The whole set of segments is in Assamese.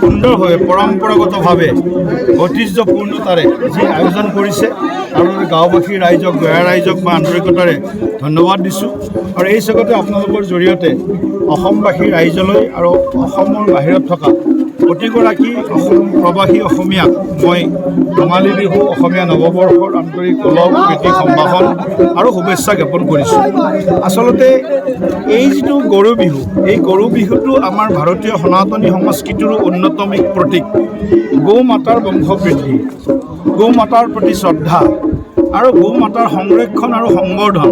সুন্দৰভাৱে পৰম্পৰাগতভাৱে ঐতিহ্যপূৰ্ণতাৰে যি আয়োজন কৰিছে আৰু গাঁওবাসী ৰাইজক গঞা ৰাইজক মই আন্তৰিকতাৰে ধন্যবাদ দিছোঁ। আৰু এই জগতে আপোনালোকৰ জৰিয়তে অসমবাসী ৰাইজলৈ আৰু অসমৰ বাহিৰত থকা প্ৰতিগৰাকী প্ৰবাসী অসমীয়াক মই ৰঙালী বিহু অসমীয়া নৱবৰ্ষৰ আন্তৰিক ওলগ প্ৰীতি সম্ভাষণ আৰু শুভেচ্ছা জ্ঞাপন কৰিছোঁ। আচলতে এই যিটো গৰু বিহু, এই গৰু বিহুটো আমাৰ ভাৰতীয় সনাতনী সংস্কৃতিৰো অন্যতম এক প্ৰতীক। গৌ মাতাৰ বংশবৃদ্ধি, গৌ মাতাৰ প্ৰতি শ্ৰদ্ধা আৰু গৌ মাতাৰ সংৰক্ষণ আৰু সংবৰ্ধন,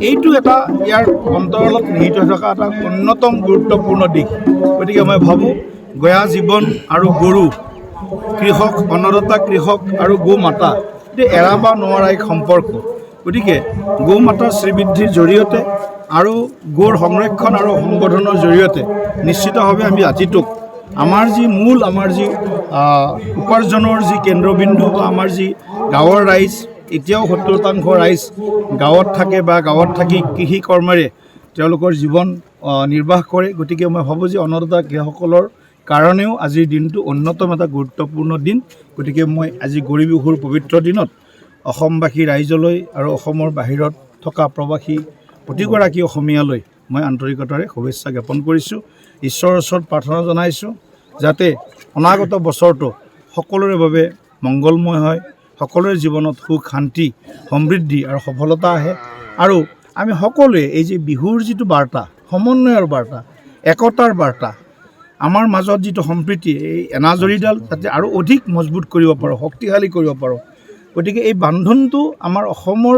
এইটো এটা ইয়াৰ অন্তৰালত নিহিত থকা এটা অন্যতম গুৰুত্বপূৰ্ণ দিশ। গতিকে মই ভাবোঁ গঞা জীৱন আৰু গৰু, কৃষক, অন্নদাতা কৃষক আৰু গৌ মাতা এইটো এৰাব নোৱাৰা এক সম্পৰ্ক। গতিকে গৌ মাতাৰ শ্ৰীবৃদ্ধিৰ জৰিয়তে আৰু গৌৰ সংৰক্ষণ আৰু সংবৰ্ধনৰ জৰিয়তে নিশ্চিতভাৱে আমি জাতিটোক আমাৰ যি মূল, আমাৰ যি উপাৰ্জনৰ যি কেন্দ্ৰবিন্দু বা আমাৰ যি গাঁৱৰ ৰাইজ, এতিয়াও 70% ৰাইজ গাঁৱত থাকে বা গাঁৱত থাকি কৃষি কৰ্মেৰে তেওঁলোকৰ জীৱন নিৰ্বাহ কৰে। গতিকে মই ভাবোঁ যে অন্নদাতা কৃষকসকলৰ কাৰণেও আজিৰ দিনটো অন্যতম এটা গুৰুত্বপূৰ্ণ দিন। গতিকে মই আজি গৰু বিহুৰ পবিত্ৰ দিনত অসমবাসী ৰাইজলৈ আৰু অসমৰ বাহিৰত থকা প্ৰবাসী প্ৰতিগৰাকী অসমীয়ালৈ মই আন্তৰিকতাৰে শুভেচ্ছা জ্ঞাপন কৰিছোঁ। ঈশ্বৰৰ ওচৰত প্ৰাৰ্থনা জনাইছোঁ যাতে অনাগত বছৰটো সকলোৰে বাবে মংগলময় হয়, সকলোৰে জীৱনত সুখ, শান্তি, সমৃদ্ধি আৰু সফলতা আহে। আৰু আমি সকলোৱে এই যে বিহুৰ যিটো বাৰ্তা, সমন্বয়ৰ বাৰ্তা, একতাৰ বাৰ্তা, আমাৰ মাজত যিটো সম্প্ৰীতি, এই এনাজৰীডাল যাতে আৰু অধিক মজবুত কৰিব পাৰোঁ, শক্তিশালী কৰিব পাৰোঁ। গতিকে এই বান্ধোনটো আমাৰ অসমৰ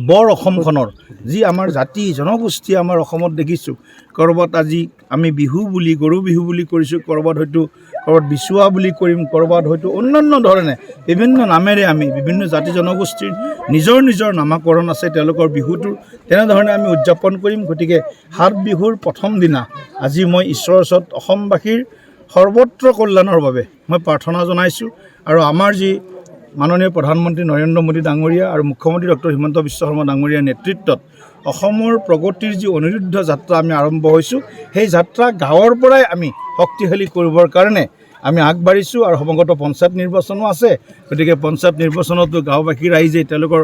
বৰ অসমখনৰ যি আমাৰ জাতি জনগোষ্ঠী আমাৰ অসমত দেখিছোঁ, ক'ৰবাত আজি আমি বিহু বুলি গৰু বিহু বুলি কৰিছোঁ, ক'ৰবাত বিচুৱা বুলি কৰিম, ক'ৰবাত হয়তো অন্যান্য ধৰণে বিভিন্ন নামেৰে আমি বিভিন্ন জাতি জনগোষ্ঠীৰ নিজৰ নিজৰ নামাকৰণ আছে, তেওঁলোকৰ বিহুটো তেনেধৰণে আমি উদযাপন কৰিম। গতিকে 7 বিহুৰ প্ৰথম দিনা আজি মই ঈশ্বৰৰ ওচৰত অসমবাসীৰ সৰ্বত্ৰ কল্যাণৰ বাবে মই প্ৰাৰ্থনা জনাইছোঁ। আৰু আমাৰ যি মাননীয় প্ৰধানমন্ত্ৰী নৰেন্দ্ৰ মোদী ডাঙৰীয়া আৰু মুখ্যমন্ত্ৰী ডক্টৰ হিমন্ত বিশ্ব শৰ্মা ডাঙৰীয়াৰ নেতৃত্বত অসমৰ প্ৰগতিৰ যি অনিৰুদ্ধ যাত্ৰা আমি আৰম্ভ হৈছোঁ, সেই যাত্ৰা গাঁৱৰ পৰাই আমি শক্তিশালী কৰিবৰ কাৰণে আমি আগবাঢ়িছোঁ। আৰু সমাগত পঞ্চায়ত নিৰ্বাচনো আছে। গতিকে পঞ্চায়ত নিৰ্বাচনতো গাঁওবাসী ৰাইজে তেওঁলোকৰ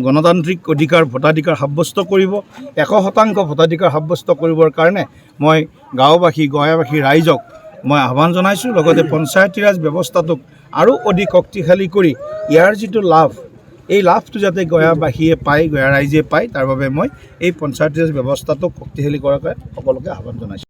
গণতান্ত্ৰিক অধিকাৰ, ভোটাধিকাৰ সাব্যস্ত কৰিব। 100% ভোটাধিকাৰ সাব্যস্ত কৰিবৰ কাৰণে মই গাঁওবাসী গঞাবাসী ৰাইজক মই আহ্বান জনাইছোঁ। লগতে পঞ্চায়তী ৰাজ ব্যৱস্থাটোক আৰু অধিক শক্তিশালী কৰি ইয়াৰ যিটো লাভ, এই লাভটো যাতে গঞাবাসীয়ে পায়, গঞা ৰাইজে পায়, তাৰ বাবে মই এই পঞ্চায়তী ৰাজ ব্যৱস্থাটোক শক্তিশালী কৰাৰ সকলোকে আহ্বান জনাইছোঁ।